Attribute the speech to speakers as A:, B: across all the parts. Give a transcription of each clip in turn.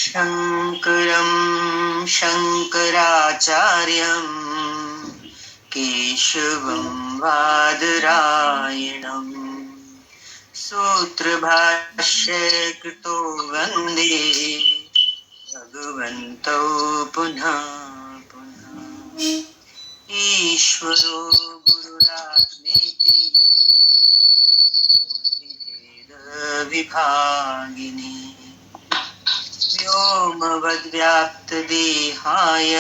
A: शङ्करं शङ्कराचार्यं केशवं बादरायणम् सूत्रभाष्ये कृतो वन्दे भगवन्तौ पुनः पुनः। ईश्वरो गुरुरात्मेति भेदविभागिने व्योमवद्व्याप्तदेहाय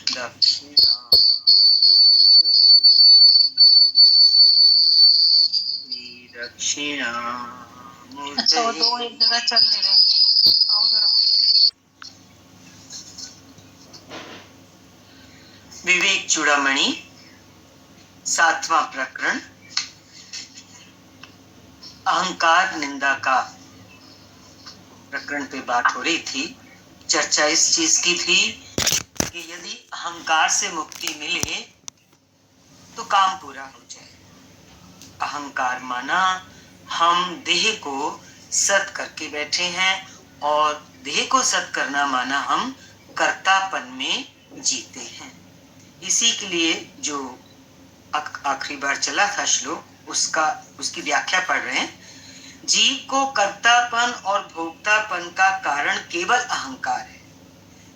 A: दक्षिणामूर्तये। अच्छा वो दो एक जगह चल नहीं रहे, आओ जरा। विवेक चूड़ामणि 7वां प्रकरण, अहंकार निंदा का प्रकरण पे बात हो रही थी। चर्चा इस चीज की थी कि यदि अहंकार से मुक्ति मिले तो काम पूरा हो जाए। अहंकार माना हम देह को सत करके बैठे हैं, और देह को सत करना माना हम कर्तापन में जीते हैं। इसी के लिए जो आखिरी बार चला था श्लोक, उसकी व्याख्या पढ़ रहे हैं। जीव को कर्तापन और भोक्तापन का कारण केवल अहंकार है,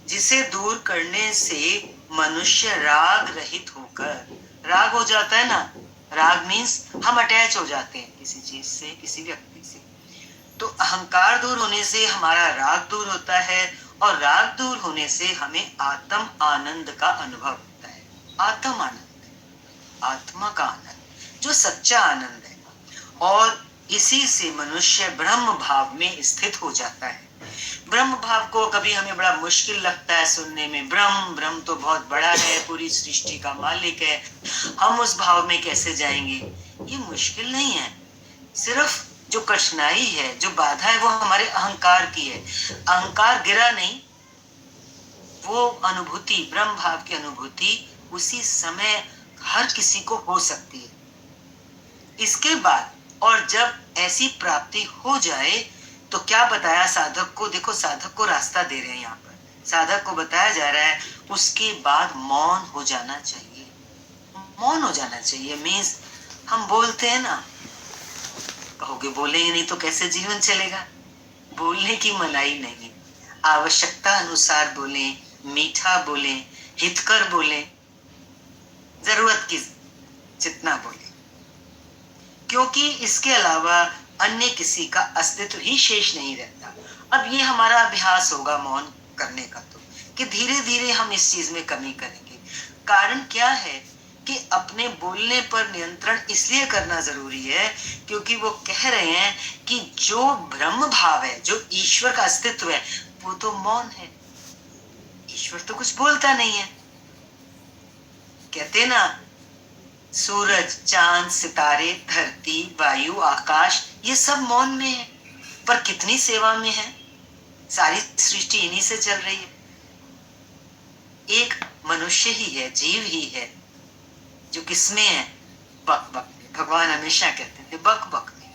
A: जिसे दूर करने से मनुष्य राग रहित होकर, राग हो जाता है ना, राग मीन्स हम अटैच हो जाते हैं किसी चीज से, किसी व्यक्ति से। तो अहंकार दूर होने से हमारा राग दूर होता है, और राग दूर होने से हमें आत्म आनंद का अनुभव होता है। आत्म आनंद, आत्मा का आनंद, जो सच्चा आनंद है। और इसी से मनुष्य ब्रह्म भाव में स्थित हो जाता है। ब्रह्म भाव को कभी हमें बड़ा मुश्किल लगता है सुनने में। ब्रह्म तो बहुत बड़ा है, पूरी सृष्टि का मालिक है, हम उस भाव में कैसे जाएंगे? ये मुश्किल नहीं है। सिर्फ जो कठिनाई है, जो बाधा है, वो हमारे अहंकार की है। अहंकार गिरा नहीं, वो अनुभूति, ब्रह्म भाव की अनुभूति उसी समय हर किसी को हो सकती है। इसके बाद और जब ऐसी प्राप्ति हो जाए तो क्या बताया साधक को? देखो, साधक को रास्ता दे रहे हैं यहाँ पर। साधक को बताया जा रहा है उसके बाद मौन हो जाना चाहिए। मौन हो जाना चाहिए मीन्स हम बोलते हैं ना, कहोगे बोलेंगे नहीं तो कैसे जीवन चलेगा? बोलने की मनाही नहीं, आवश्यकता अनुसार बोलें, मीठा बोलें, हितकर बोलें, जरूरत की जितना बोलें, क्योंकि इसके अलावा अन्य किसी का अस्तित्व ही शेष नहीं रहता। अब ये हमारा अभ्यास होगा मौन करने का, तो कि धीरे धीरे हम इस चीज में कमी करेंगे। कारण क्या है कि अपने बोलने पर नियंत्रण इसलिए करना जरूरी है क्योंकि वो कह रहे हैं कि जो ब्रह्म भाव है, जो ईश्वर का अस्तित्व है, वो तो मौन है। ईश्वर तो कुछ बोलता नहीं है। कहते ना, सूरज, चांद, सितारे, धरती, वायु, आकाश, ये सब मौन में है, पर कितनी सेवा में है। सारी सृष्टि इन्हीं से चल रही है। एक मनुष्य ही है, जीव ही है, जो किसमें है? बक बक। भगवान हमेशा कहते थे बक बक में।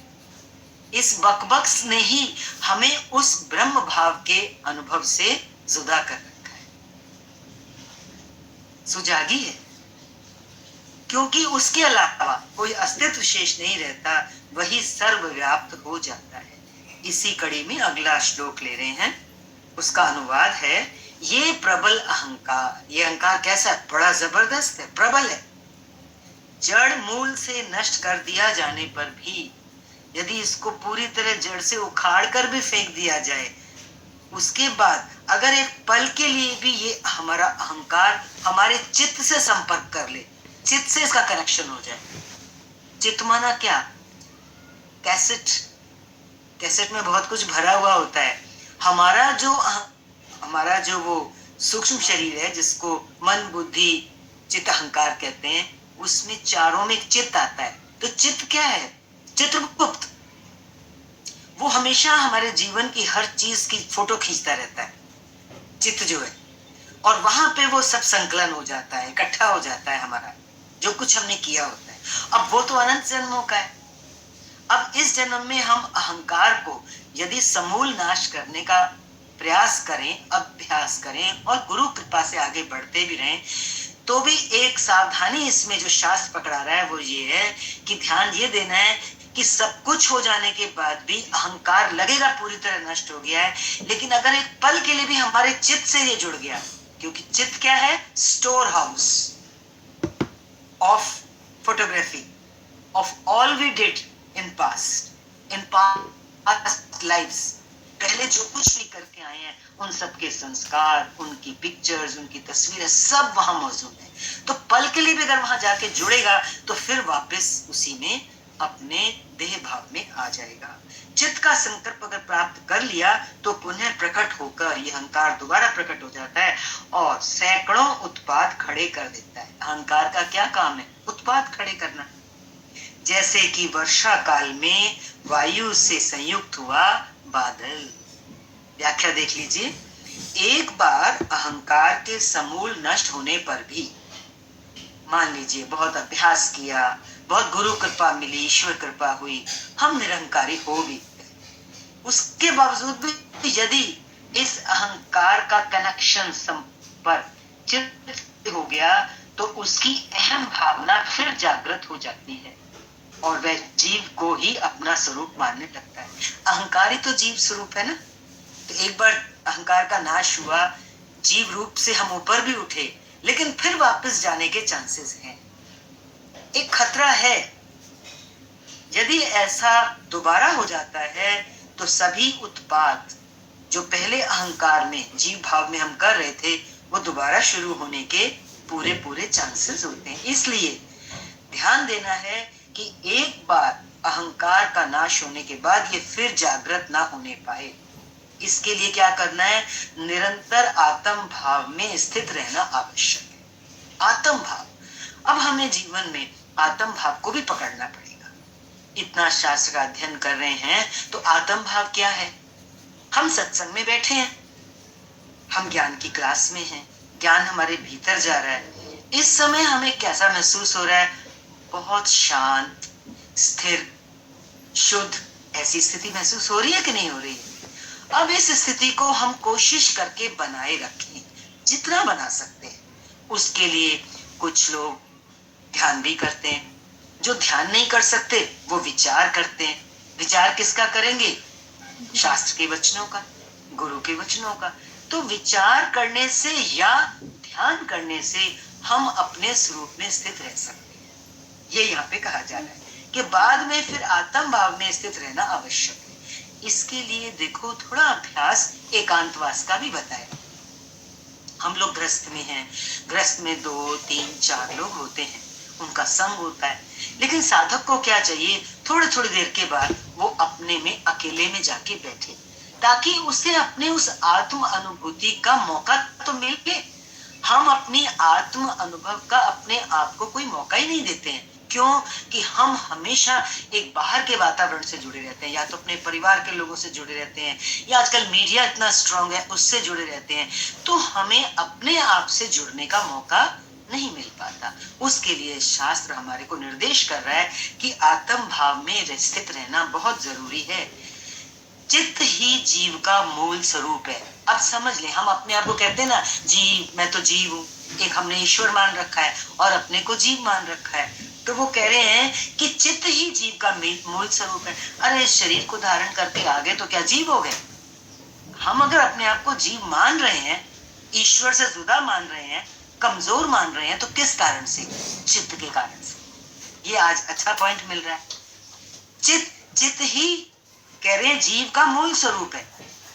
A: इस बक बक ने ही हमें उस ब्रह्म भाव के अनुभव से जुदा कर रखा है, सुजागी है, क्योंकि उसके अलावा कोई अस्तित्व शेष नहीं रहता, वही सर्वव्याप्त हो जाता है। इसी कड़ी में अगला श्लोक ले रहे हैं, उसका अनुवाद है, ये प्रबल अहंकार। ये अहंकार कैसा है? बड़ा जबरदस्त है, प्रबल है। जड़ मूल से नष्ट कर दिया जाने पर भी, यदि इसको पूरी तरह जड़ से उखाड़ कर भी फेंक दिया जाए, उसके बाद अगर एक पल के लिए भी ये हमारा अहंकार हमारे चित्त से संपर्क कर ले, चित्त से इसका कनेक्शन हो जाए। चित्त माना क्या? कैसेट। कैसेट में बहुत कुछ भरा हुआ होता है। हमारा जो वो सूक्ष्म शरीर है, जिसको मन, बुद्धि, चित्त, अहंकार कहते हैं, उसमें चारों में एक चित्त आता है। तो चित्त क्या है? चित्रगुप्त। वो हमेशा हमारे जीवन की हर चीज की फोटो खींचता रहता है, चित्त जो है। और वहां पे वो सब संकलन हो जाता है, इकट्ठा हो जाता है हमारा जो कुछ हमने किया होता है। अब वो तो अनंत जन्मों का है। अब इस जन्म में हम अहंकार को यदि समूल नाश करने का प्रयास करें, अभ्यास करें और गुरु कृपा से आगे बढ़ते भी रहें, तो भी एक सावधानी इसमें जो शास्त्र पकड़ा रहा है वो ये है कि ध्यान ये देना है कि सब कुछ हो जाने के बाद भी अहंकार लगेगा पूरी तरह नष्ट हो गया है, लेकिन अगर एक पल के लिए भी हमारे चित्त से ये जुड़ गया, क्योंकि चित्त क्या है? Storehouse of photography of all we did in past lives. पहले जो कुछ भी करके आए हैं उन सब के संस्कार, उनकी पिक्चर्स, उनकी तस्वीरें सब वहां मौजूद है। तो पल के लिए भी अगर वहां जाके जुड़ेगा तो फिर वापस उसी में अपने देह भाव में आ जाएगा। चित्त का संकल्प अगर प्राप्त कर लिया तो पुनः प्रकट होकर यह अहंकार दोबारा प्रकट हो जाता है और सैकड़ों उत्पाद खड़े कर देता है। अहंकार का क्या काम है? उत्पाद खड़े करना। जैसे कि वर्षा काल में वायु से संयुक्त हुआ बादल। व्याख्या देख लीजिए। एक बार अहंकार के समूल नष्ट होने पर भी, मान लीजिए बहुत अभ्यास किया, बहुत गुरु कृपा मिली, ईश्वर कृपा हुई, हम निरंकारी हो भी गए, उसके बावजूद भी यदि इस अहंकार का कनेक्शन संपर्क चित्त हो गया तो उसकी अहम भावना फिर जागृत हो जाती है और वह जीव को ही अपना स्वरूप मानने लगता है। अहंकार ही तो जीव स्वरूप है ना। तो एक बार अहंकार का नाश हुआ, जीव रूप से हम ऊपर भी उठे, लेकिन फिर वापस जाने के चांसेस हैं। एक खतरा है, यदि ऐसा दोबारा हो जाता है तो सभी उत्पाद जो पहले अहंकार में, जीव भाव में हम कर रहे थे, वो दोबारा शुरू होने के पूरे पूरे चांसेस होते हैं। इसलिए ध्यान देना है कि एक बार अहंकार का नाश होने के बाद ये फिर जागृत ना होने पाए। इसके लिए क्या करना है? निरंतर आत्म भाव में स्थित रहना आवश्यक है। आत्म भाव, अब हमें जीवन में आत्म भाव को भी पकड़ना पड़ेगा। इतना शास्त्र का अध्ययन कर रहे हैं तो आत्म भाव क्या है? हम सत्संग में बैठे हैं, हम ज्ञान की क्लास में हैं, ज्ञान हमारे भीतर जा रहा है, इस समय हमें कैसा महसूस हो रहा है? बहुत शांत, स्थिर, शुद्ध, ऐसी स्थिति महसूस हो रही है कि नहीं हो रही है? अब इस स्थिति को हम कोशिश करके बनाए रखें, जितना बना सकते हैं। उसके लिए कुछ लोग ध्यान भी करते हैं, जो ध्यान नहीं कर सकते वो विचार करते हैं। विचार किसका करेंगे? शास्त्र के वचनों का, गुरु के वचनों का। तो विचार करने से या ध्यान करने से हम अपने स्वरूप में स्थित रह सकते हैं। ये यहाँ पे कहा जा रहा है कि बाद में फिर आत्म भाव में स्थित रहना आवश्यक है। इसके लिए देखो थोड़ा अभ्यास एकांतवास का भी बताया। हम लोग गृहस्थ में हैं, गृहस्थ में 2, 3, 4 लोग होते हैं, उनका संग होता है, लेकिन साधक को क्या चाहिए? थोड़ी थोड़ी देर के बाद वो अपने में अकेले में जाके बैठे, ताकि उसे अपने उस आत्म अनुभूति का मौका तो मिले। हम अपनी आत्म अनुभव का अपने आप को कोई मौका ही नहीं देते हैं। क्यों? कि हम हमेशा एक बाहर के वातावरण से जुड़े रहते हैं, या तो अपने परिवार के लोगों से जुड़े रहते हैं, या आजकल मीडिया इतना स्ट्रांग है उससे जुड़े रहते हैं, तो हमें अपने आप से जुड़ने का मौका नहीं मिल पाता। उसके लिए शास्त्र हमारे को निर्देश कर रहा है कि आत्म भाव में स्थित रहना बहुत जरूरी है। चित्त ही जीव का मूल स्वरूप है। अब समझ ले, हम अपने आप को कहते हैं ना, जीव, मैं तो जीव हूँ, एक हमने ईश्वर मान रखा है और अपने को जीव मान रखा है। तो वो कह रहे हैं कि चित्त ही जीव का मूल स्वरूप है। अरे शरीर को धारण करके आगे तो क्या जीव हो गए? हम अगर अपने आप को जीव मान रहे हैं, ईश्वर से जुदा मान रहे हैं, कमजोर मान रहे हैं, तो किस कारण से? चित्त के कारण से। ये आज अच्छा पॉइंट मिल रहा है। चित्त ही कह रहे हैं जीव का मूल स्वरूप है,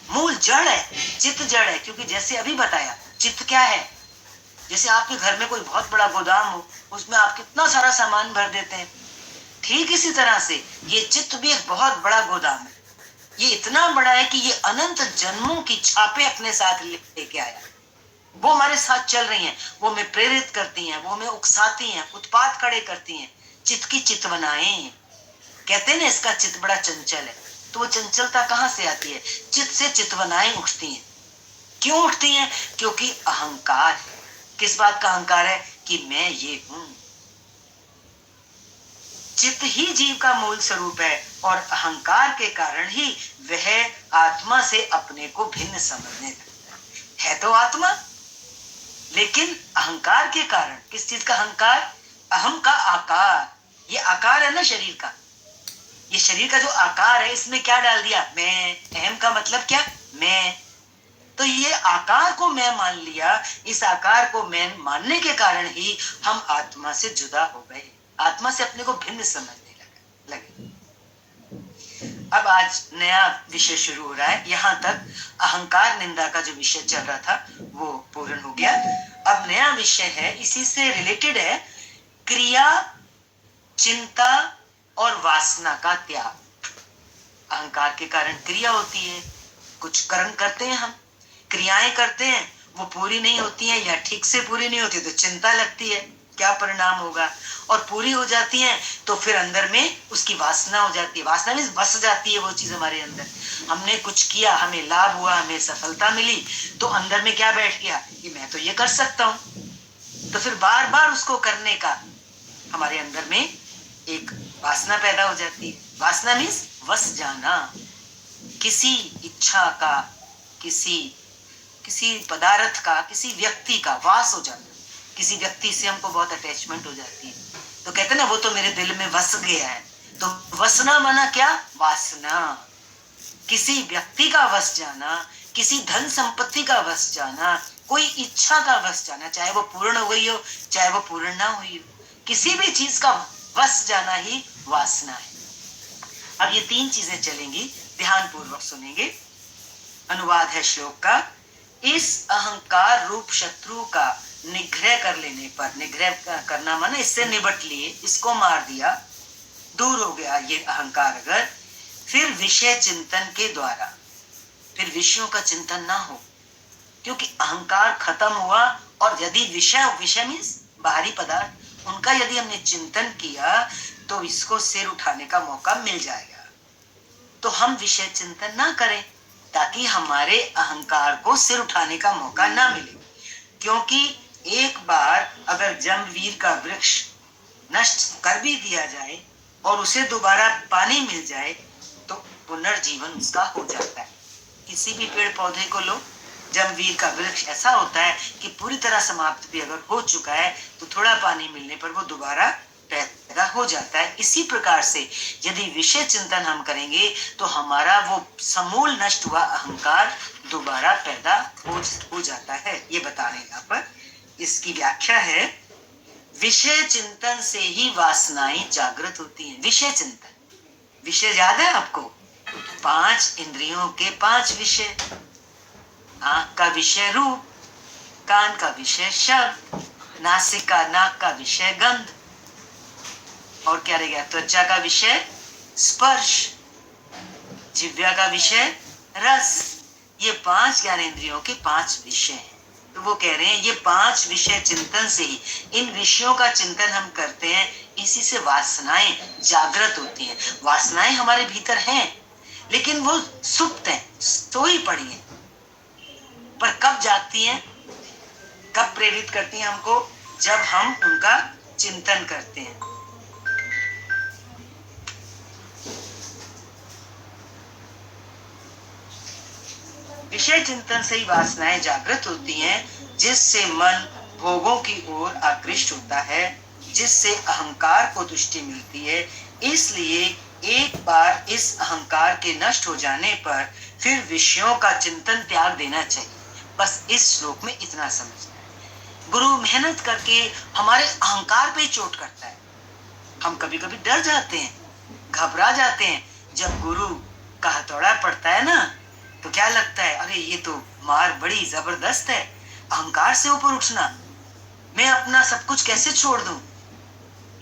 A: मूल जड़ है। चित्त जड़ है, क्योंकि जैसे अभी बताया, चित्त क्या है? जैसे आपके घर में कोई बहुत बड़ा गोदाम हो, उसमें आप कितना सारा सामान भर देते हैं, ठीक इसी तरह से ये चित्त भी एक बहुत बड़ा गोदाम है। ये इतना बड़ा है कि ये अनंत जन्मों की छापे अपने साथ लेके आया। वो हमारे साथ चल रही हैं, वो हमें प्रेरित करती हैं, वो हमें उकसाती हैं, उत्पाद खड़े करती हैं। चित्त की चितवनाएं, कहते हैं ना इसका चित्त बड़ा चंचल है, तो वो चंचलता कहाँ से आती है? चित्त से चितवनाएं उठती हैं। क्यों उठती हैं? क्योंकि अहंकार है। किस बात का अहंकार है? कि मैं ये हूं। चित्त ही जीव का मूल स्वरूप है और अहंकार के कारण ही वह आत्मा से अपने को भिन्न समझने लगता है तो आत्मा, लेकिन अहंकार के कारण, किस चीज का अहंकार? अहम का आकार, ये आकार है ना शरीर का, ये शरीर का जो आकार है इसमें क्या डाल दिया? मैं। अहम का मतलब क्या? मैं। तो ये आकार को मैं मान लिया, इस आकार को मैं मानने के कारण ही हम आत्मा से जुदा हो गए, आत्मा से अपने को भिन्न समझने लगे। अब आज नया विषय शुरू हो रहा है। यहाँ तक अहंकार निंदा का जो विषय चल रहा था वो पूर्ण हो गया। अब नया विषय है, इसी से रिलेटेड है, क्रिया, चिंता और वासना का त्याग। अहंकार के कारण क्रिया होती है, कुछ कर्म करते हैं, हम क्रियाएं करते हैं, वो पूरी नहीं होती हैं या ठीक से पूरी नहीं होती तो चिंता लगती है क्या परिणाम होगा, और पूरी हो जाती हैं तो फिर अंदर में उसकी वासना हो जाती है। वासना मीन्स बस जाती है वो चीज हमारे अंदर। हमने कुछ किया, हमें लाभ हुआ, हमें सफलता मिली, तो अंदर में क्या बैठ गया कि मैं तो ये कर सकता हूँ, तो फिर बार बार उसको करने का हमारे अंदर में एक वासना पैदा हो जाती है। वासना मीन्स वस जाना, किसी इच्छा का, किसी पदार्थ का, किसी व्यक्ति का वास हो जाना। किसी व्यक्ति से हमको बहुत अटैचमेंट हो जाती है तो कहते ना वो तो मेरे दिल में वस गया है, तो वसना माना क्या? वासना। किसी व्यक्ति का वस जाना, किसी धन संपत्ति का वस जाना, कोई इच्छा का वस जाना, चाहे वो पूर्ण हो गई हो चाहे वो पूर्ण ना हुई हो, किसी भी चीज का वस जाना ही वासना है। अब ये तीन चीजें चलेंगी, ध्यान पूर्वक सुनेंगे। अनुवाद है श्लोक का। इस अहंकार रूप शत्रु का निग्रह कर लेने पर, निग्रह करना माने इससे निबट लिए, इसको मार दिया, दूर हो गया ये अहंकार अगर, फिर विषय चिंतन के द्वारा, फिर विषयों का चिंतन ना हो, क्योंकि अहंकार खत्म हुआ और यदि विषय मीन्स बाहरी पदार्थ, उनका यदि हमने चिंतन किया तो इसको सिर उठाने का मौका मिल जाएगा। तो हम विषय चिंतन ना करें ताकि हमारे अहंकार को सिर उठाने का मौका ना मिले, क्योंकि एक बार अगर जम्बवीर का वृक्ष नष्ट कर भी दिया जाए और उसे दोबारा पानी मिल जाए तो पुनर्जीवन उसका हो जाता है। किसी भी पेड़ पौधे को लो, जम्बवीर का वृक्ष ऐसा होता है कि पूरी तरह समाप्त भी अगर हो चुका है तो थोड़ा पानी मिलने पर वो दोबारा पैदा हो जाता है। इसी प्रकार से यदि विषय चिंतन हम करेंगे तो हमारा वो समूल नष्ट हुआ अहंकार दोबारा पैदा हो जाता है। ये बता रहे हैं यहाँ पर, इसकी व्याख्या है, विषय चिंतन से ही वासनाएं जागृत होती हैं। विषय चिंतन, विषय याद है आपको? 5 इंद्रियों के 5 विषय। आंख का विषय रूप, कान का विषय शब्द, नासिका नाक का विषय गंध, और क्या रह गया? त्वचा का विषय स्पर्श, जिह्वा का विषय रस। ये 5 ज्ञानेंद्रियों के 5 विषय हैं। तो वो कह रहे हैं ये 5 विषय चिंतन से ही, इन विषयों का चिंतन हम करते हैं, इसी से वासनाएं जागृत होती हैं। वासनाएं हमारे भीतर हैं लेकिन वो सुप्त हैं, सोई पड़ी हैं, पर कब जागती हैं, कब प्रेरित करती हैं हमको? जब हम उनका चिंतन करते हैं। विषय चिंतन से ही वासनाएं जागृत होती हैं, जिससे मन भोगों की ओर आकृष्ट होता है, जिससे अहंकार को तुष्टि मिलती है। इसलिए एक बार इस अहंकार के नष्ट हो जाने पर फिर विषयों का चिंतन त्याग देना चाहिए। बस इस श्लोक में इतना समझना है। गुरु मेहनत करके हमारे अहंकार पे चोट करता है। हम कभी कभी डर जाते हैं, घबरा जाते हैं, जब गुरु का हथौड़ा पड़ता है ना तो क्या लगता है, अरे ये तो मार बड़ी जबरदस्त है, अहंकार से ऊपर उठना, मैं अपना सब कुछ कैसे छोड़ दूं।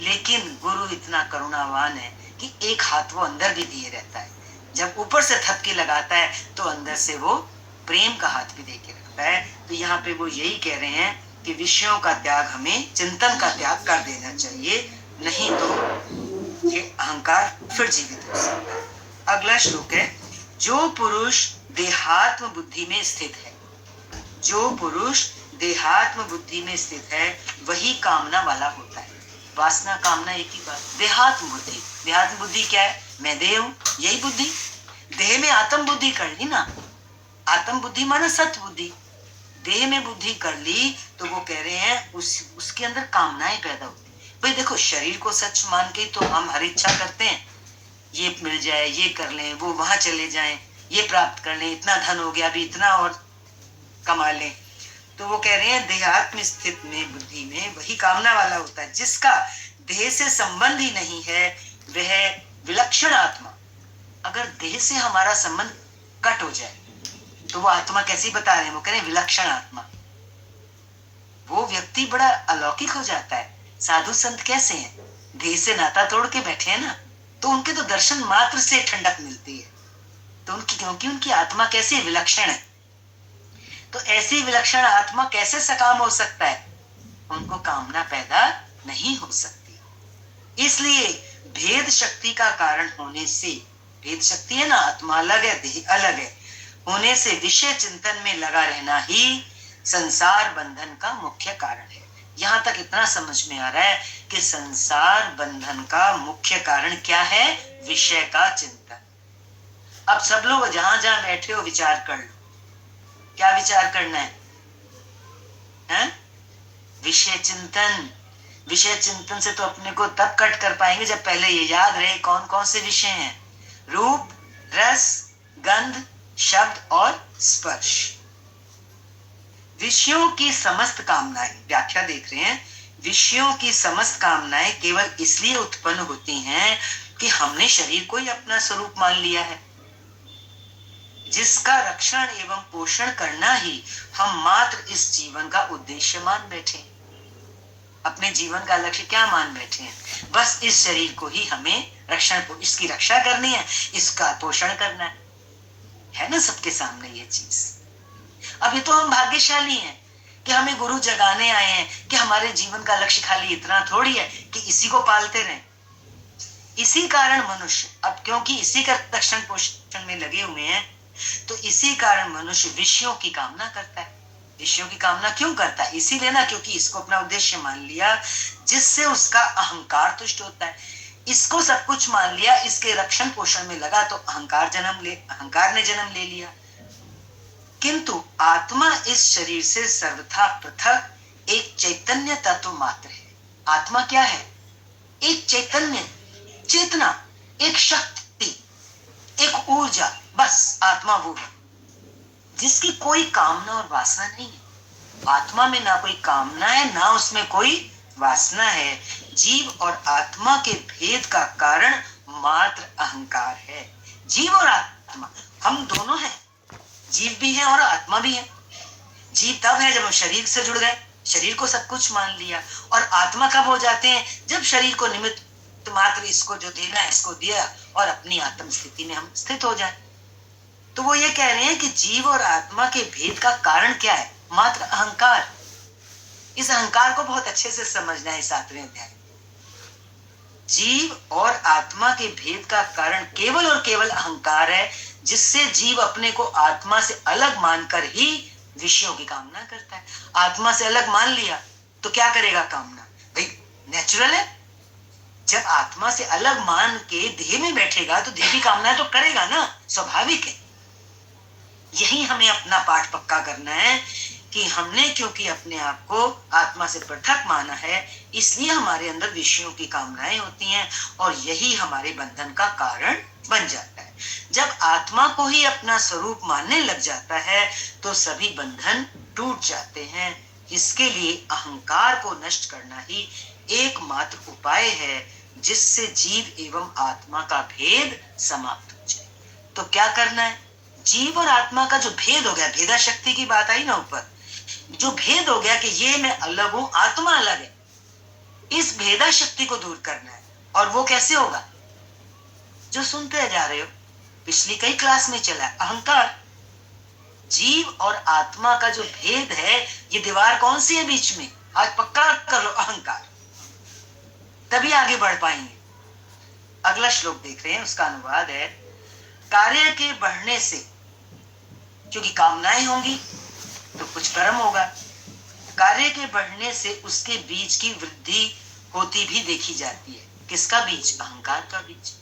A: लेकिन गुरु इतना करुणावान है कि एक हाथ वो अंदर भी दिए रहता है। जब ऊपर से थपकी लगाता है तो अंदर से वो प्रेम का हाथ भी दे के रखता है। तो यहाँ पे वो यही कह रहे हैं कि विषयों का त्याग, हमें चिंतन का त्याग कर देना चाहिए, नहीं तो ये अहंकार फिर जीवित हो सकता है। अगला श्लोक है, जो पुरुष देहात्म बुद्धि में स्थित है, जो पुरुष देहात्म बुद्धि में स्थित है वही कामना वाला होता है। वासना कामना एक ही बात। देहात्म बुद्धि, देहात्म बुद्धि क्या है? मैं देह हूं, यही बुद्धि। देह में आत्म बुद्धि कर ली ना, आत्म बुद्धि माना सत्य बुद्धि, देह में बुद्धि कर ली तो वो कह रहे हैं उसके अंदर कामनाएं पैदा होती। भाई देखो, शरीर को सच मान के तो हम हर इच्छा करते हैं, ये मिल जाए, ये कर लें, वो वहां चले जाएं, ये प्राप्त कर लें, इतना धन हो गया, अभी इतना और कमा लें। तो वो कह रहे हैं देहात्म स्थित में बुद्धि में वही कामना वाला होता है। जिसका देह से संबंध ही नहीं है वह विलक्षण आत्मा। अगर देह से हमारा संबंध कट हो जाए तो वो आत्मा कैसी बता रहे हैं, वो कह रहे हैं विलक्षण आत्मा। वो व्यक्ति बड़ा अलौकिक हो जाता है। साधु संत कैसे हैं, देह से नाता तोड़ के बैठे हैं ना, तो उनके तो दर्शन मात्र से ठंडक मिलती है। तो उनकी, क्योंकि उनकी आत्मा कैसी विलक्षण है। तो ऐसी विलक्षण आत्मा कैसे सकाम हो सकता है, उनको कामना पैदा नहीं हो सकती। इसलिए भेद शक्ति का कारण होने से, भेद शक्ति है ना, आत्मा अलग है, देह अलग है, होने से विषय चिंतन में लगा रहना ही संसार बंधन का मुख्य कारण है। यहां तक इतना समझ में आ रहा है कि संसार बंधन का मुख्य कारण क्या है, विषय का चिंतन। अब सब लोग जहां जहां बैठे हो विचार कर लो, क्या विचार करना है? विषय चिंतन। विषय चिंतन से तो अपने को तब कट कर पाएंगे जब पहले ये याद रहे कौन कौन से विषय हैं, रूप, रस, गंध, शब्द और स्पर्श। विषयों की समस्त कामनाएं, व्याख्या देख रहे हैं, विषयों की समस्त कामनाएं केवल इसलिए उत्पन्न होती हैं कि हमने शरीर को ही अपना स्वरूप मान लिया है, जिसका रक्षण एवं पोषण करना ही हम मात्र इस जीवन का उद्देश्य मान बैठे। अपने जीवन का लक्ष्य क्या मान बैठे हैं, बस इस शरीर को ही हमें रक्षण, इसकी रक्षा करनी है, इसका पोषण करना है ना सबके सामने ये चीज। अभी तो हम भाग्यशाली हैं कि हमें गुरु जगाने आए हैं कि हमारे जीवन का लक्ष्य खाली इतना थोड़ी है कि इसी को पालते रहें। इसी कारण मनुष्य, अब क्योंकि इसी का रक्षण पोषण में लगे हुए हैं, तो इसी कारण मनुष्य विषयों की कामना करता है। विषयों की कामना क्यों करता है, इसीलिए ना क्योंकि इसको अपना उद्देश्य मान लिया, जिससे उसका अहंकार तुष्ट होता है। इसको सब कुछ मान लिया, इसके रक्षण पोषण में लगा तो अहंकार ने जन्म ले लिया। किंतु आत्मा इस शरीर से सर्वथा पृथक एक चैतन्य तत्व मात्र है। आत्मा क्या है, एक चैतन्य, चेतना, एक शक्ति, एक ऊर्जा, बस आत्मा वो है जिसकी कोई कामना और वासना नहीं है। आत्मा में ना कोई कामना है, ना उसमें कोई वासना है। जीव और आत्मा के भेद का कारण मात्र अहंकार है। जीव और आत्मा हम दोनों हैं, जीव भी है और आत्मा भी है। जीव तब है जब हम शरीर से जुड़ गए, शरीर को सब कुछ मान लिया, और आत्मा कब हो जाते हैं, जब शरीर को निमित्त मात्र, इसको जो देना है इसको दिया और अपनी आत्म स्थिति में हम स्थित हो जाए। तो वो ये कह रहे हैं कि जीव और आत्मा के भेद का कारण क्या है, मात्र अहंकार। इस अहंकार को बहुत अच्छे से समझना है। 7वें अध्याय, जीव और आत्मा के भेद का कारण केवल और केवल अहंकार है, जिससे जीव अपने को आत्मा से अलग मानकर ही विषयों की कामना करता है। आत्मा से अलग मान लिया तो क्या करेगा, कामना। भाई नेचुरल है, जब आत्मा से अलग मान के देह में बैठेगा तो देह की कामना तो करेगा ना, स्वाभाविक है। यही हमें अपना पाठ पक्का करना है कि हमने क्योंकि अपने आप को आत्मा से पृथक माना है, इसलिए हमारे अंदर विषयों की कामनाएं होती हैं और यही हमारे बंधन का कारण बन जाता है। जब आत्मा को ही अपना स्वरूप मानने लग जाता है तो सभी बंधन टूट जाते हैं। इसके लिए अहंकार को नष्ट करना ही एकमात्र उपाय है, जिससे जीव एवं आत्मा का भेद समाप्त हो जाए। तो क्या करना है, जीव और आत्मा का जो भेद हो गया, भेदा शक्ति की बात आई ना ऊपर, जो भेद हो गया कि ये मैं अलग हूं, आत्मा अलग है, इस भेदा शक्ति को दूर करना है। और वो कैसे होगा, जो सुनते जा रहे हो, पिछली कई क्लास में चला है, अहंकार। जीव और आत्मा का जो भेद है, ये दीवार कौन सी है बीच में, आज पक्का कर लो, अहंकार। तभी आगे बढ़ पाएंगे। अगला श्लोक देख रहे हैं, उसका अनुवाद है, कार्य के बढ़ने से, क्योंकि कामनाएं होंगी तो कुछ कर्म होगा, कार्य के बढ़ने से उसके बीज की वृद्धि होती भी देखी जाती है। किसका बीज, अहंकार का बीज।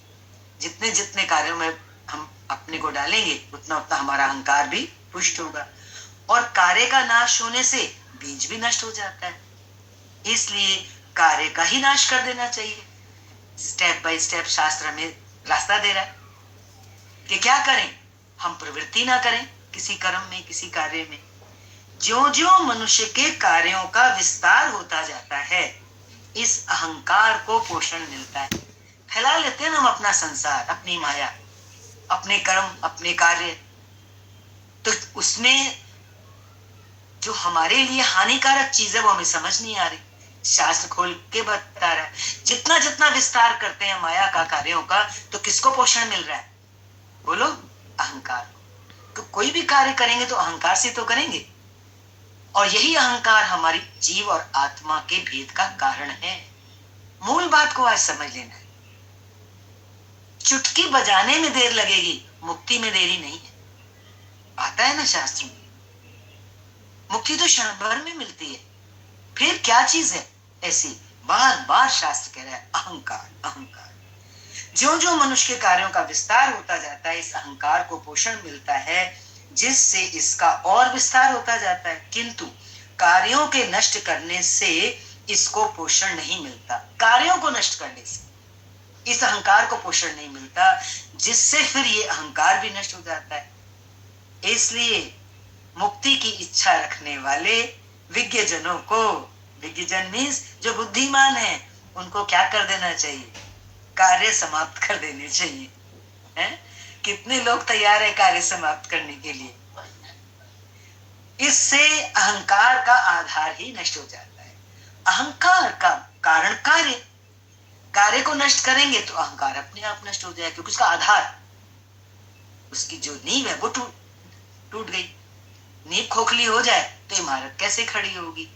A: जितने जितने कार्यों में हम अपने को डालेंगे उतना उतना हमारा अहंकार भी पुष्ट होगा। और कार्य का नाश होने से बीज भी नष्ट हो जाता है, इसलिए कार्य का ही नाश कर देना चाहिए। स्टेप बाय स्टेप शास्त्र में रास्ता दे रहा है कि क्या करें, हम प्रवृत्ति ना करें किसी कर्म में, किसी कार्य में। ज्यों ज्यों मनुष्य के कार्यों का विस्तार होता जाता है, इस अहंकार को पोषण मिलता है। फैला लेते हैं हम अपना संसार, अपनी माया, अपने कर्म, अपने कार्य, तो उसमें जो हमारे लिए हानिकारक चीज है वो हमें समझ नहीं आ रही। शास्त्र खोल के बता रहा है जितना जितना विस्तार करते हैं माया का, कार्यों का, तो किसको पोषण मिल रहा है? बोलो, अहंकार। तो कोई भी कार्य करेंगे तो अहंकार से तो करेंगे, और यही अहंकार हमारी जीव और आत्मा के भेद का कारण है। मूल बात को आज समझ लेना है। चुटकी बजाने में देर लगेगी, मुक्ति में देरी नहीं है। आता है ना शास्त्र में, मुक्ति तो क्षण भर में मिलती है। फिर क्या चीज है ऐसी? बार बार शास्त्र कह रहा है अहंकार, अहंकार। जो जो मनुष्य के कार्यों का विस्तार होता जाता है, इस अहंकार को पोषण मिलता है, जिससे इसका और विस्तार होता जाता है। किंतु कार्यों के नष्ट करने से इसको पोषण नहीं मिलता। कार्यों को नष्ट करने से इस अहंकार को पोषण नहीं मिलता, जिससे फिर ये अहंकार भी नष्ट हो जाता है। इसलिए मुक्ति की इच्छा रखने वाले विज्ञ जनों को, विज्ञ जन मीन्स जो बुद्धिमान है, उनको क्या कर देना चाहिए? कार्य समाप्त कर देने चाहिए। है? कितने लोग तैयार है कार्य समाप्त करने के लिए? इससे अहंकार का आधार ही नष्ट हो जाता है। अहंकार का कारण कार्य, कार्य को नष्ट करेंगे तो अहंकार अपने आप नष्ट हो जाएगा, क्योंकि उसका आधार, उसकी जो नींव है वो टूट गई। नींव खोखली हो जाए तो इमारत कैसे खड़ी होगी?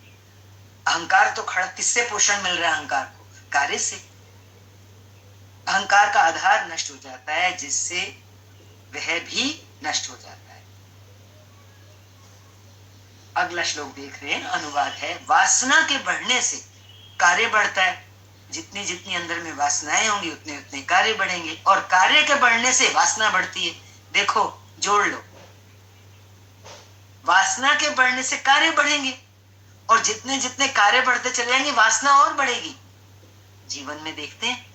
A: अहंकार तो खड़ा, किससे पोषण मिल रहा है अहंकार को? कार्य से। अहंकार का आधार नष्ट हो जाता है, जिससे वह भी नष्ट हो जाता है। अगला श्लोक देख रहे हैं, अनुवाद है। वासना के बढ़ने से कार्य बढ़ता है। जितनी जितनी अंदर में वासनाएं होंगी उतने उतने कार्य बढ़ेंगे, और कार्य के बढ़ने से वासना बढ़ती है। देखो, जोड़ लो, वासना के बढ़ने से कार्य बढ़ेंगे, और जितने जितने कार्य बढ़ते चले जाएंगे वासना और बढ़ेगी। जीवन में देखते हैं,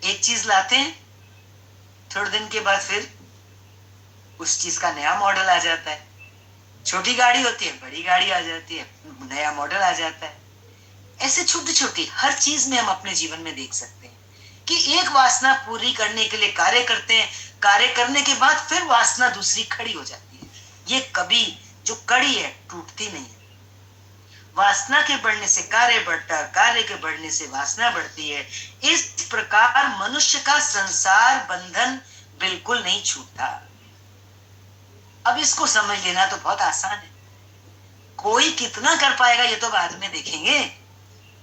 A: एक चीज लाते हैं, थोड़े दिन के बाद फिर उस चीज का नया मॉडल आ जाता है। छोटी गाड़ी होती है, बड़ी गाड़ी आ जाती है, नया मॉडल आ जाता है। ऐसे छोटी छोटी हर चीज में हम अपने जीवन में देख सकते हैं कि एक वासना पूरी करने के लिए कार्य करते हैं, कार्य करने के बाद फिर वासना दूसरी खड़ी हो जाती है। ये कभी जो कड़ी है टूटती नहीं है। वासना के बढ़ने से कार्य बढ़ता है, कार्य के बढ़ने से वासना बढ़ती है। इस प्रकार मनुष्य का संसार बंधन बिल्कुल नहीं छूटता। अब इसको समझ लेना तो बहुत आसान है। कोई कितना कर पाएगा ये तो बाद में देखेंगे,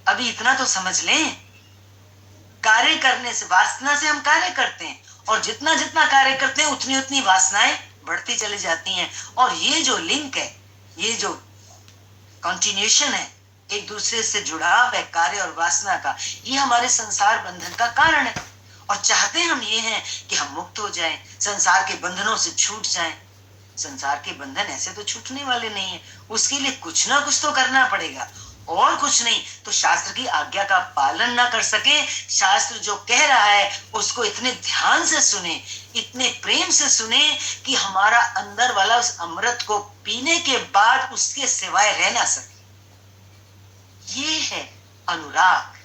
A: अभी इतना तो समझ लें। कार्य करने से, वासना से हम कार्य करते हैं, और जितना जितना कार्य करते हैं उतनी उतनी वासनाएं बढ़ती चली जाती हैं। और ये जो लिंक है, ये जो कंटिन्यूएशन है, एक दूसरे से जुड़ाव है कार्य और वासना का, ये हमारे संसार बंधन का कारण है। और चाहते हम ये हैं कि हम मुक्त हो जाएं, संसार के बंधनों से छूट जाएं। संसार के बंधन ऐसे तो छूटने वाले नहीं है, उसके लिए कुछ ना कुछ तो करना पड़ेगा। और कुछ नहीं तो शास्त्र की आज्ञा का पालन ना कर सके, शास्त्र जो कह रहा है उसको इतने ध्यान से सुने, इतने प्रेम से सुने कि हमारा अंदर वाला उस अमृत को पीने के बाद उसके सिवाय रह ना सके। ये है अनुराग।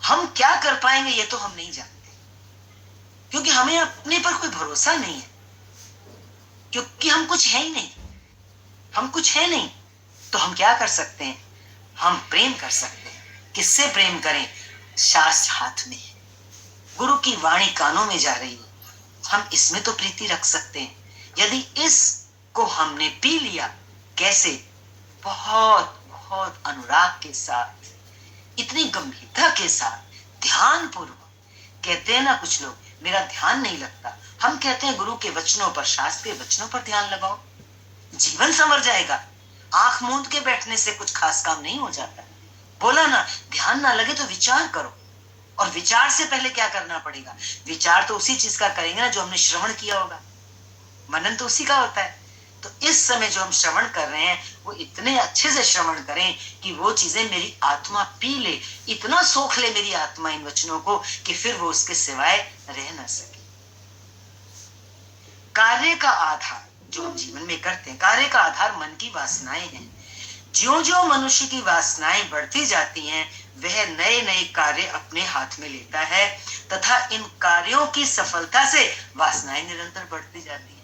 A: हम क्या कर पाएंगे ये तो हम नहीं जानते, क्योंकि हमें अपने पर कोई भरोसा नहीं है, क्योंकि हम कुछ है ही नहीं। हम कुछ है नहीं तो हम क्या कर सकते हैं? हम प्रेम कर सकते हैं। किससे प्रेम करें? शास्त्र हाथ में है, गुरु की वाणी कानों में जा रही है, हम इसमें तो प्रीति रख सकते हैं। यदि इसको हमने पी लिया, कैसे? बहुत बहुत अनुराग के साथ, इतनी गंभीरता के साथ, ध्यान पूर्वक। कहते हैं ना कुछ लोग, मेरा ध्यान नहीं लगता। हम कहते हैं गुरु के वचनों पर, शास्त्र के वचनों पर ध्यान लगाओ, जीवन संवर जाएगा। आंख मूंद के बैठने से कुछ खास काम नहीं हो जाता। बोला ना, ध्यान ना लगे तो विचार करो, और विचार से पहले क्या करना पड़ेगा? विचार तो उसी चीज का करेंगे ना जो हमने श्रवण किया होगा, मनन तो उसी का होता है। तो इस समय जो हम श्रवण कर रहे हैं वो इतने अच्छे से श्रवण करें कि वो चीजें मेरी आत्मा पी ले, इतना सोख ले मेरी आत्मा इन वचनों को कि फिर वो उसके सिवाय रह ना सके। कार्य का आधार जो हम जीवन में करते हैं, कार्य का आधार मन की वासनाएं हैं। ज्यों ज्यों मनुष्य की वासनाएं बढ़ती जाती हैं वह नए नए कार्य अपने हाथ में लेता है तथा इन कार्यों की सफलता से वासनाएं निरंतर बढ़ती जाती हैं।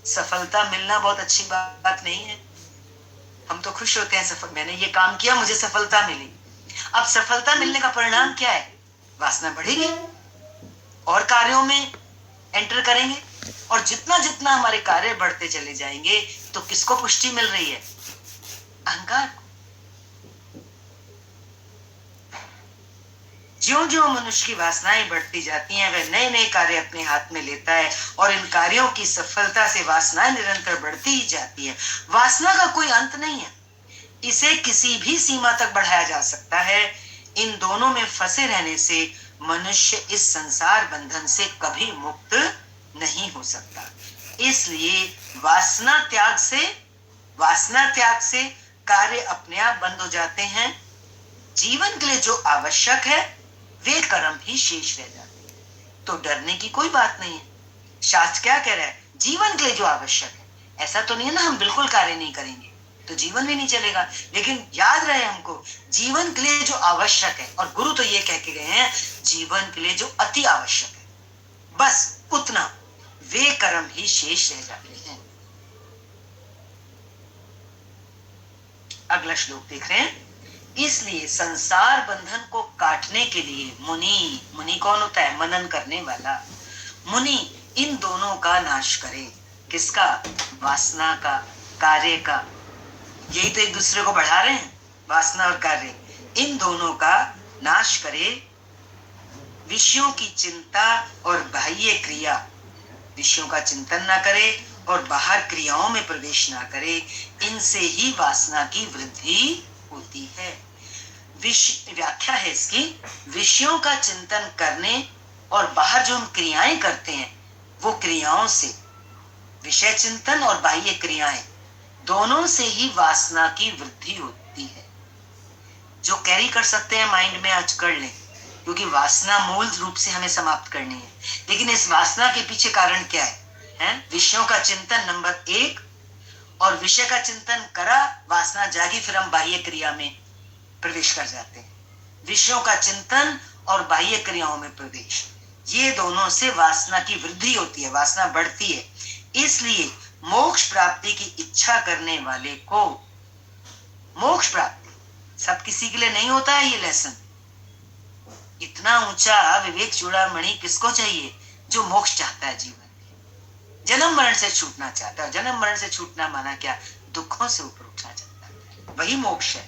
A: सफलता मिलना बहुत अच्छी बात नहीं है। हम तो खुश होते हैं, मैंने ये काम किया मुझे सफलता मिली। अब सफलता मिलने का परिणाम क्या है? वासना बढ़ेगी और कार्यों में एंटर करेंगे, और जितना जितना हमारे कार्य बढ़ते चले जाएंगे तो किसको पुष्टि मिल रही है? अहंकार। ज्यों ज्यों मनुष्य की वासनाएं बढ़ती जाती हैं वह नए नए कार्य अपने हाथ में लेता है और इन कार्यों की सफलता से वासनाएं निरंतर बढ़ती ही जाती है। वासना का कोई अंत नहीं है, इसे किसी भी सीमा तक बढ़ाया जा सकता है। इन दोनों में फंसे रहने से मनुष्य इस संसार बंधन से कभी मुक्त नहीं हो सकता। इसलिए वासना त्याग से कार्य अपने आप बंद हो जाते हैं। जीवन के लिए जो आवश्यक है वे कर्म ही शेष रह जाते हैं। तो डरने की कोई बात नहीं है। शास्त्र क्या कह रहा है? जीवन के लिए जो आवश्यक है। ऐसा तो नहीं है ना हम बिल्कुल कार्य नहीं करेंगे तो जीवन भी नहीं चलेगा, लेकिन याद रहे हमको जीवन के लिए जो आवश्यक है, और गुरु तो ये कह के गए हैं जीवन के लिए जो अति आवश्यक है बस उतना, वे कर्म ही शेष रह जाते हैं। अगला श्लोक देख रहे हैं। इसलिए संसार बंधन को काटने के लिए मुनि कौन होता है? मनन करने वाला मुनि इन दोनों का नाश करे। किसका? वासना का, कार्य का। यही तो एक दूसरे को बढ़ा रहे हैं, वासना और कार्य। इन दोनों का नाश करे। विषयों की चिंता और बाह्य क्रिया, विषयों का चिंतन ना करे और बाहर क्रियाओं में प्रवेश ना करे, इनसे ही वासना की वृद्धि होती है। व्याख्या है इसकी, विषयों का चिंतन करने और बाहर जो हम क्रियाएं करते हैं वो क्रियाओं से, विषय चिंतन और बाह्य क्रियाएं दोनों से ही वासना की वृद्धि होती है। जो कैरी कर सकते हैं माइंड में आज कर लें, क्योंकि वासना मूल रूप से हमें समाप्त करनी है। लेकिन इस वासना के पीछे कारण क्या है? विषयों का चिंतन नंबर 1, और विषय का चिंतन करा, वासना जागी, फिर हम बाह्य क्रिया में प्रवेश कर जाते हैं। विषयों का चिंतन और बाह्य क्रियाओं में प्रवेश, ये दोनों से वासना की वृद्धि होती है, वासना बढ़ती है। इसलिए मोक्ष प्राप्ति की इच्छा करने वाले को, मोक्ष प्राप्ति सब किसी के लिए नहीं होता है। ये लेसन इतना ऊंचा विवेक चूड़ामणि किसको चाहिए? जो मोक्ष चाहता है, जीवन में जन्म मरण से छूटना चाहता है। जन्म मरण से छूटना माना क्या? दुखों से ऊपर उठना चाहता है, वही मोक्ष है।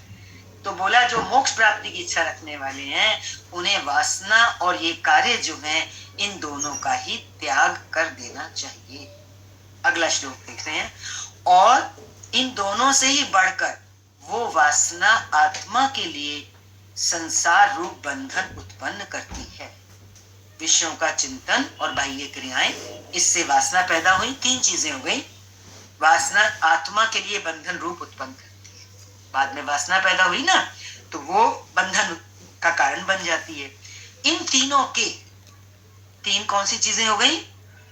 A: तो बोला जो मोक्ष प्राप्ति की इच्छा रखने वाले हैं उन्हें वासना और ये कार्य जो हैं इन दोनों का ही त्याग कर देना चाहिए। अगला श्लोक देख रहे हैं। और इन दोनों से ही बढ़कर वो वासना आत्मा के लिए संसार रूप बंधन उत्पन्न करती है। विषयों का चिंतन और बाह्य क्रियाएं, इससे वासना पैदा हुई। 3 चीजें हो गई। वासना आत्मा के लिए बंधन रूप उत्पन्न करती है, बाद में वासना पैदा हुई ना तो वो बंधन का कारण बन जाती है। इन तीनों के 3 कौन सी चीजें हो गई?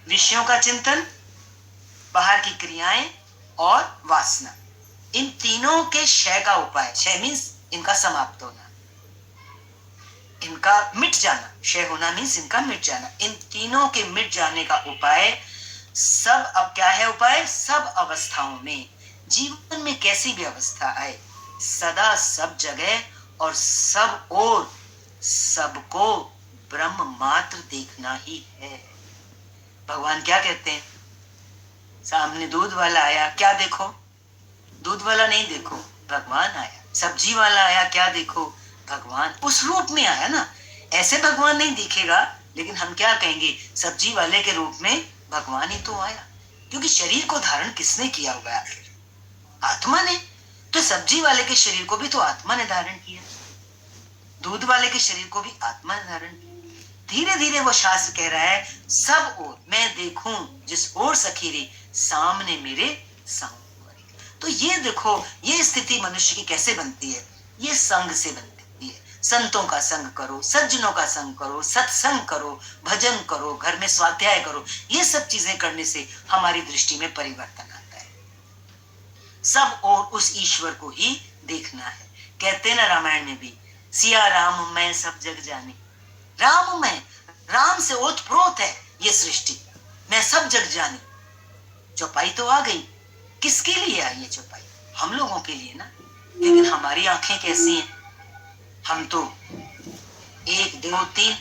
A: विषयों का चिंतन, बाहर की क्रियाएं और वासना। इन तीनों के क्षय का उपाय, क्षय मीन्स इनका समाप्त होना, इनका मिट जाना। क्षय होना मीन्स इनका मिट जाना। इन तीनों के मिट जाने का उपाय सब, अब क्या है उपाय? सब अवस्थाओं में, जीवन में कैसी भी अवस्था आए, सदा सब जगह और सब ओर सबको ब्रह्म मात्र देखना ही है। भगवान क्या कहते हैं? सामने दूध वाला आया, क्या देखो? दूध वाला नहीं देखो, भगवान आया। सब्जी वाला आया, क्या देखो? भगवान। उस रूप में आया ना, ऐसे भगवान नहीं दिखेगा, लेकिन हम क्या कहेंगे? सब्जी वाले के रूप में भगवान ही तो आया, क्योंकि शरीर को धारण किसने किया होगा? आखिर आत्मा ने। तो सब्जी वाले के शरीर को भी तो आत्मा ने धारण किया। दूध वाले के शरीर को भी आत्मा धारण की। धीरे धीरे वो शास्त्र कह रहा है, सब ओर मैं देखूं जिस ओर सखी रे, सामने मेरे सामने। तो ये देखो, ये स्थिति मनुष्य की कैसे बनती है, ये संग से बनती है। संतों का संग करो, सज्जनों का संग करो, सत्संग करो, भजन करो, घर में स्वाध्याय करो, ये सब चीजें करने से हमारी दृष्टि में परिवर्तन आता है। सब और उस ईश्वर को ही देखना है। कहते ना रामायण में भी, सिया राम मैं सब जग जाने। राम मैं, राम से ओतप्रोत है ये सृष्टि, मैं सब जग जानी। चौपाई तो आ गई, किसके लिए आई है चौपाई? हम लोगों के लिए ना। लेकिन हमारी आंखें कैसी हैं? हम तो 1 2 3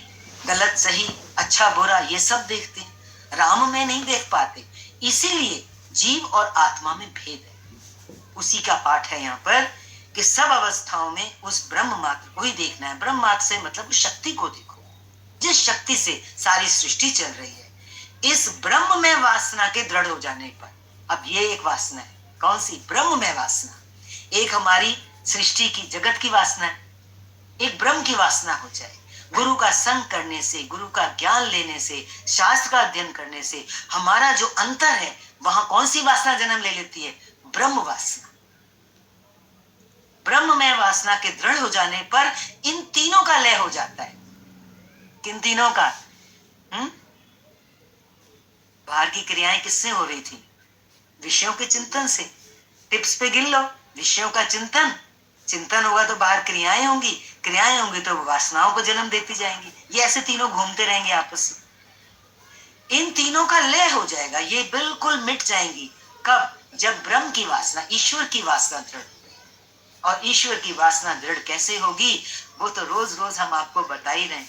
A: गलत सही अच्छा बुरा ये सब देखते हैं, राम में नहीं देख पाते। इसीलिए जीव और आत्मा में भेद है। उसी का पाठ है यहाँ पर कि सब अवस्थाओं में उस ब्रह्म मात्र को ही देखना है। ब्रह्म मात्र से मतलब शक्ति को देखो, जिस शक्ति से सारी सृष्टि चल रही है। इस ब्रह्म में वासना के दृढ़ हो जाने पर, अब ये एक वासना है, कौन सी? ब्रह्म में वासना। एक हमारी सृष्टि की जगत की वासना है, एक ब्रह्म की वासना हो जाए। गुरु का संग करने से, गुरु का ज्ञान लेने से, शास्त्र का अध्ययन करने से हमारा जो अंतर है, वहां कौन सी वासना जन्म ले लेती है? ब्रह्म वासना। ब्रह्म में वासना के दृढ़ हो जाने पर इन तीनों का लय हो जाता है। किन तीनों का? बाहर की क्रियाएं किससे हो रही थी? विषयों के चिंतन से। टिप्स पे गिन लो, विषयों का चिंतन, चिंतन होगा तो बाहर क्रियाएं होंगी, क्रियाएं होंगी तो वासनाओं को जन्म देती जाएंगी। ये ऐसे तीनों घूमते रहेंगे आपस में। इन तीनों का लय हो जाएगा, ये बिल्कुल मिट जाएंगी। कब? जब ब्रह्म की वासना, ईश्वर की वासना दृढ़। और ईश्वर की वासना दृढ़ कैसे होगी? वो तो रोज रोज हम आपको बता ही रहे,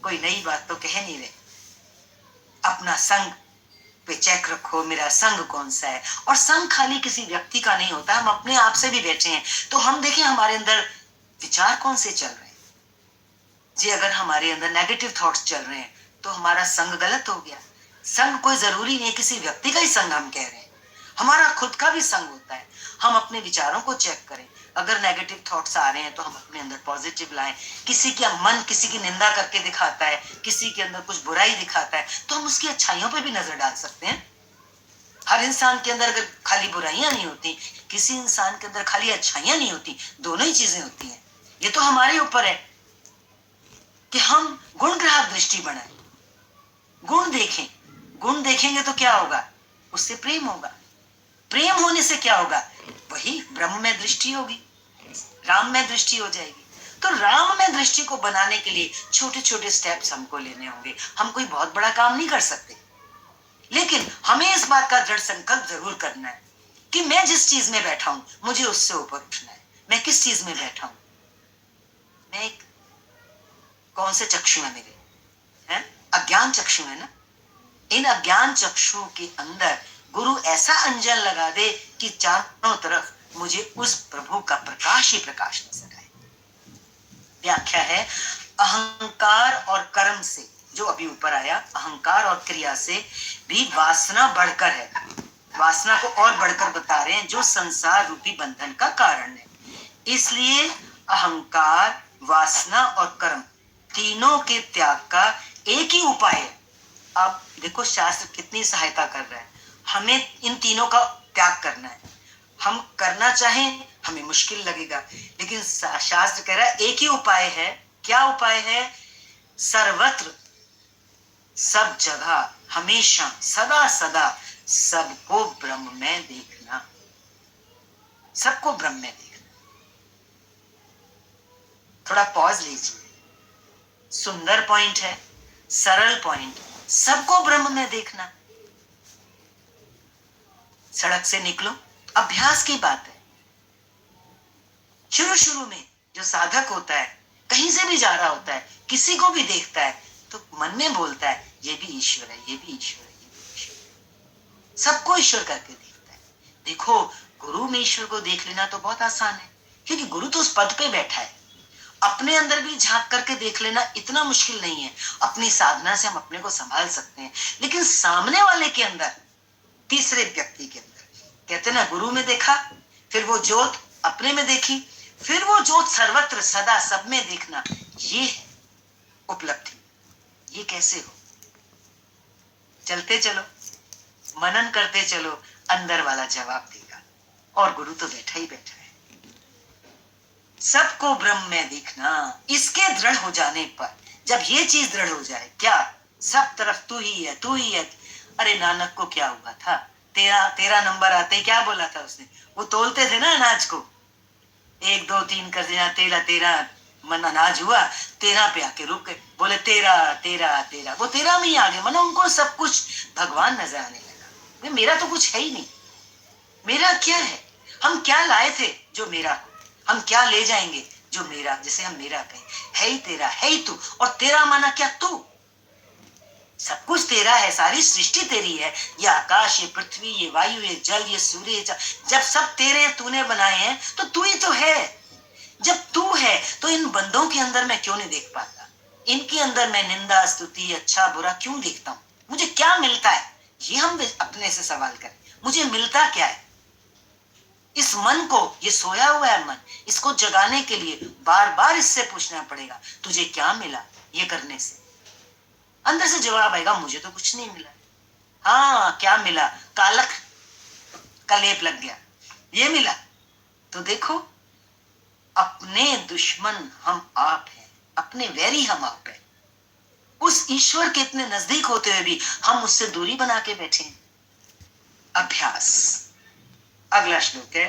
A: कोई नई बात तो कह नहीं रहे। अपना संग पे चेक रखो, मेरा संग कौन सा है। और संग खाली किसी व्यक्ति का नहीं होता, हम अपने आप से भी बैठे हैं तो हम देखें हमारे अंदर विचार कौन से चल रहे हैं। जी अगर हमारे अंदर नेगेटिव थॉट्स चल रहे हैं तो हमारा संग गलत हो गया। संग कोई जरूरी नहीं है किसी व्यक्ति का ही संग हम कह रहे हैं, हमारा खुद का भी संग होता है। हम अपने विचारों को चेक करें, अगर नेगेटिव थॉट्स आ रहे हैं तो हम अपने अंदर पॉजिटिव लाएं। किसी का मन किसी की निंदा करके दिखाता है, किसी के अंदर कुछ बुराई दिखाता है, तो हम उसकी अच्छाइयों पे भी नजर डाल सकते हैं। हर इंसान के अंदर अगर खाली बुराइयां नहीं होती, किसी इंसान के अंदर खाली अच्छाइयां नहीं होती, दोनों ही चीजें होती हैं। ये तो हमारे ऊपर है कि हम गुणग्राहक दृष्टि बनाएं, गुण देखें। गुण देखेंगे तो क्या होगा? उससे प्रेम होगा। प्रेम होने से क्या होगा? वही ब्रह्म में दृष्टि होगी, राम में दृष्टि हो जाएगी। तो राम में दृष्टि को बनाने के लिए छोटे छोटे स्टेप्स हमको लेने होंगे। हम कोई बहुत बड़ा काम नहीं कर सकते, लेकिन हमें इस बात का दृढ़ संकल्प जरूर करना है कि मैं जिस चीज में बैठा हूं मुझे उससे ऊपर उठना है। मैं किस चीज में बैठा हूं? मैं एक, कौन से चक्षु है मेरे? हैं? अज्ञान चक्षु है ना। इन अज्ञान चक्षु के अंदर गुरु ऐसा अंजन लगा दे कि चारों तरफ मुझे उस प्रभु का प्रकाश ही प्रकाश नजर आए। व्याख्या है, अहंकार और कर्म से, जो अभी ऊपर आया, अहंकार और क्रिया से भी वासना बढ़कर है। वासना को और बढ़कर बता रहे हैं, जो संसार रूपी बंधन का कारण है। इसलिए अहंकार, वासना और कर्म तीनों के त्याग का एक ही उपाय है। अब देखो शास्त्र कितनी सहायता कर रहा है। हमें इन तीनों का त्याग करना है। हम करना चाहें हमें मुश्किल लगेगा, लेकिन शास्त्र कह रहा है एक ही उपाय है। क्या उपाय है? सर्वत्र, सब जगह, हमेशा, सदा सदा सबको ब्रह्म में देखना। सबको ब्रह्म में देखना। थोड़ा पॉज लीजिए। सुंदर पॉइंट है, सरल पॉइंट, सबको ब्रह्म में देखना। सड़क से निकलो, अभ्यास की बात है। शुरू शुरू में जो साधक होता है, कहीं से भी जा रहा होता है, किसी को भी देखता है तो मन में बोलता है ये भी ईश्वर है, ये भी ईश्वर है, ये भी ईश्वर है। सबको ईश्वर करके देखता है। देखो गुरु में ईश्वर को देख लेना तो बहुत आसान है, क्योंकि गुरु तो उस पद पे बैठा है। अपने अंदर भी झांक करके देख लेना इतना मुश्किल नहीं है। अपनी साधना से हम अपने को संभाल सकते हैं, लेकिन सामने वाले के अंदर, तीसरे व्यक्ति के अंदर, कहते ना गुरु में देखा, फिर वो ज्योत अपने में देखी, फिर वो ज्योत सर्वत्र सदा सब में देखना, ये है उपलब्धि। ये कैसे हो? चलते चलो, मनन करते चलो, अंदर वाला जवाब देगा। और गुरु तो बैठा ही बैठा है। सबको ब्रह्म में देखना, इसके दृढ़ हो जाने पर, जब ये चीज दृढ़ हो जाए, क्या सब तरफ तू ही है, तू ही है। अरे नानक को क्या हुआ था? तेरा नंबर आते ही क्या बोला था उसने? वो तोलते थे ना अनाज को, 1 2 3 कर दिया, तेरा मन अनाज हुआ, 13 पे आके रुक गए, बोले तेरा तेरा तेरा, वो 13 में ही आ गए। मन उनको सब कुछ भगवान नजर आने लगा। मेरा तो कुछ है ही नहीं, मेरा क्या है? हम क्या लाए थे जो मेरा हो? हम क्या ले जाएंगे जो मेरा? जैसे हम मेरा कहें, है ही तेरा, है ही तू। और तेरा माना क्या? तू। सब कुछ तेरा है, सारी सृष्टि तेरी है। ये आकाश, ये पृथ्वी, ये वायु, ये जल, ये सूर्य, जब सब तेरे तूने बनाए हैं तो तू ही तो है। जब तू है तो इन बंदों के अंदर मैं क्यों नहीं देख पाता? इनके अंदर मैं निंदा, स्तुति, अच्छा बुरा क्यों देखता हूं? मुझे क्या मिलता है? ये हम अपने से सवाल करें, मुझे मिलता क्या है? इस मन को, ये सोया हुआ है मन, इसको जगाने के लिए बार बार इससे पूछना पड़ेगा, तुझे क्या मिला ये करने से? अंदर से जवाब आएगा, मुझे तो कुछ नहीं मिला। हाँ, क्या मिला? कालक का लेप लग गया, ये मिला। तो देखो, अपने दुश्मन हम आप हैं, अपने वैरी हम आप हैं। उस ईश्वर के इतने नजदीक होते हुए भी हम उससे दूरी बना के बैठे हैं। अभ्यास। अगला श्लोक है,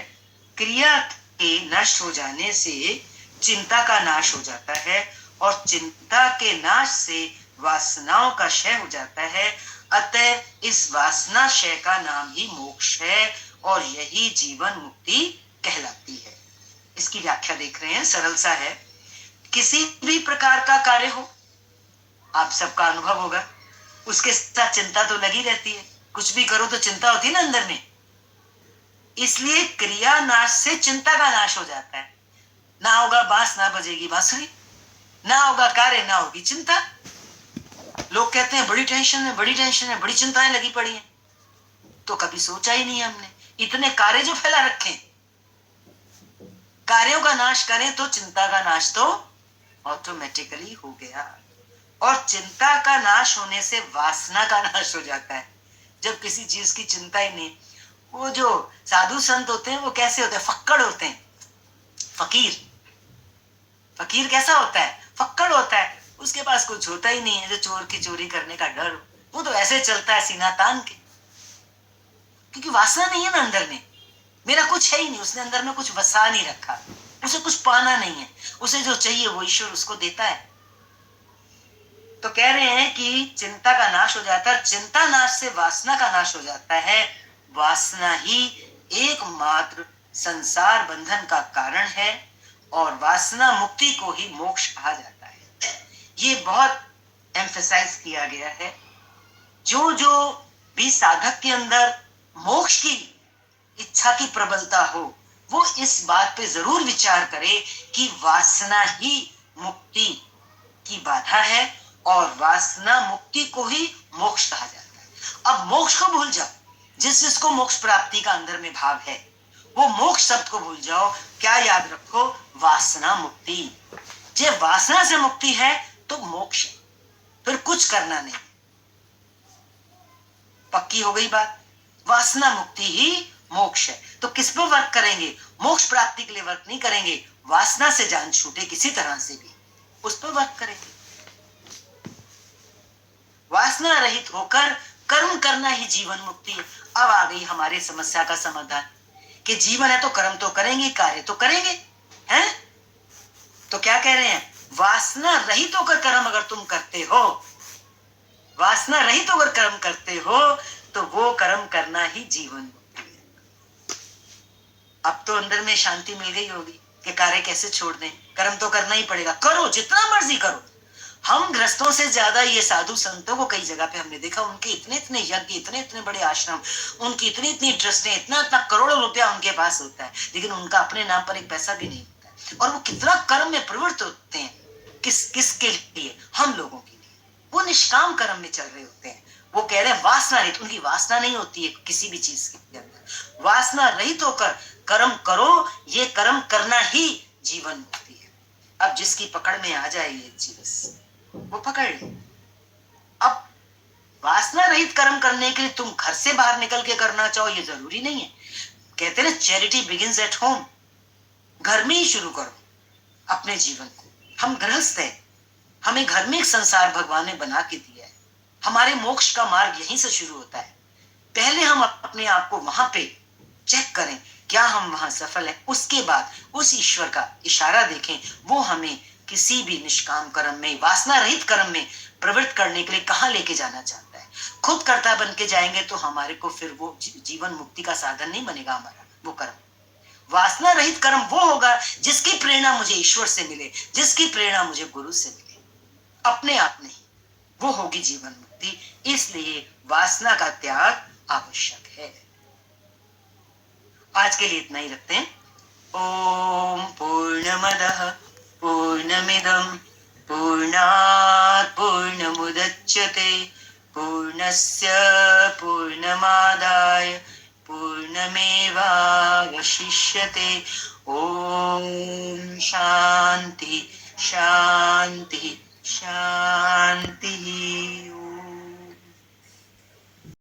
A: क्रिया के नष्ट हो जाने से चिंता का नाश हो जाता है, और चिंता के नाश से वासनाओं का क्षय हो जाता है। अतः इस वासना क्षय का नाम ही मोक्ष है, और यही जीवन मुक्ति कहलाती है। इसकी व्याख्या देख रहे हैं, सरल सा है। किसी भी प्रकार का कार्य हो, आप सबका अनुभव होगा, उसके साथ चिंता तो लगी रहती है। कुछ भी करो तो चिंता होती है ना अंदर में। इसलिए क्रिया नाश से चिंता का नाश हो जाता है। ना होगा बांस, ना बजेगी बांसुरी, ना होगा कार्य, ना होगी चिंता। लोग कहते हैं बड़ी टेंशन है, बड़ी टेंशन है, बड़ी चिंताएं लगी पड़ी हैं। तो कभी सोचा ही नहीं हमने, इतने कार्य जो फैला रखे, कार्यों का नाश करें तो चिंता का नाश तो ऑटोमेटिकली हो गया। और चिंता का नाश होने से वासना का नाश हो जाता है। जब किसी चीज की चिंता ही नहीं। वो जो साधु संत होते हैं वो कैसे होते हैं? फक्कड़ होते हैं। फकीर, फकीर कैसा होता है? फक्कड़ होता है। उसके पास कुछ होता ही नहीं है, जो चोर की चोरी करने का डर हो। वो तो ऐसे चलता है सीना तान के, क्योंकि वासना नहीं है ना अंदर में। मेरा कुछ है ही नहीं, उसने अंदर में कुछ बसा नहीं रखा, उसे कुछ पाना नहीं है। उसे जो चाहिए वो ईश्वर उसको देता है। तो कह रहे हैं कि चिंता का नाश हो जाता है, चिंता नाश से वासना का नाश हो जाता है। वासना ही एकमात्र संसार बंधन का कारण है, और वासना मुक्ति को ही मोक्ष कहा जाता है। ये बहुत एम्फसाइज किया गया है। जो जो भी साधक के अंदर मोक्ष की इच्छा की प्रबलता हो, वो इस बात पे जरूर विचार करे कि वासना ही मुक्ति की बाधा है, और वासना मुक्ति को ही मोक्ष कहा जाता है। अब मोक्ष को भूल जाओ, जिस जिसको मोक्ष प्राप्ति का अंदर में भाव है, वो मोक्ष शब्द को भूल जाओ। क्या याद रखो? वासना मुक्ति। जब वासना से मुक्ति है तो मोक्ष है, फिर कुछ करना नहीं। पक्की हो गई बात? वासना मुक्ति ही मोक्ष है। तो किस पर वर्क करेंगे? मोक्ष प्राप्ति के लिए वर्क नहीं करेंगे, वासना से जान छूटे किसी तरह से भी, उस पर वर्क करेंगे। वासना रहित होकर कर्म करना ही जीवन मुक्ति है। अब आ गई हमारी समस्या का समाधान कि जीवन है तो कर्म तो करेंगे, कार्य तो करेंगे, हैं? तो क्या कह रहे हैं? वासना रहित होकर कर्म अगर तुम करते हो, वासना रहित होकर कर्म करते हो, तो वो कर्म करना ही जीवन मुक्ति है। अब तो अंदर में शांति मिल गई होगी कि कार्य कैसे छोड़ दें, कर्म तो करना ही पड़ेगा। करो, जितना मर्जी करो। हम ग्रस्तों से ज्यादा ये साधु संतों को कई जगह पे हमने देखा, उनके इतने इतने यज्ञ, इतने इतने बड़े आश्रम, उनकी इतनी इतनी ट्रस्टें, इतना इतना करोड़ों रुपया उनके पास होता है, लेकिन उनका अपने नाम पर एक पैसा भी नहीं होता है। और वो कितना कर्म में प्रवृत्त होते हैं, किसके लिए? हम लोगों के लिए। वो निष्काम कर्म में चल रहे होते हैं। वो कह रहे हैं वासना रहित, उनकी वासना नहीं होती है किसी भी चीज के अंदर। वासना रहित होकर कर्म करो, ये कर्म करना ही जीवन मुक्ति है। अब जिसकी पकड़ में आ जाए ये चीज, वो पकड़ ले। अब वासना रहित कर्म करने के लिए तुम घर से बाहर निकल के करना चाहो ये जरूरी नहीं है। कहते ना चैरिटी बिगिंस एट होम, घर में ही शुरू करो अपने जीवन को। हम गृहस्थ हैं, हमें घर में एक संसार भगवान ने बना के दिया है। हमारे मोक्ष का मार्ग यहीं से शुरू होता है। पहले हम अपने आप को वहां पे चेक करें, क्या हम वहां सफल हैं। उसके बाद उस ईश्वर का इशारा देखें, वो हमें किसी भी निष्काम कर्म में, वासना रहित कर्म में प्रवृत्त करने के लिए कहां लेके जाना चाहता है। खुद कर्ता बन के जाएंगे तो हमारे को फिर वो जीवन मुक्ति का साधन नहीं बनेगा हमारा वो कर्म। वासना रहित कर्म वो होगा जिसकी प्रेरणा मुझे ईश्वर से मिले, जिसकी प्रेरणा मुझे गुरु से मिले, अपने आप नहीं, वो होगी जीवन मुक्ति। इसलिए वासना का त्याग आवश्यक है। आज के लिए इतना ही रखते हैं। ओम पूर्णमदः पूर्णमिदं पूर्णात् पूर्णमुदच्यते पूर्णस्य पूर्णमादाय पूर्णमेवावशिष्यते। ओम शांति शांति शांति।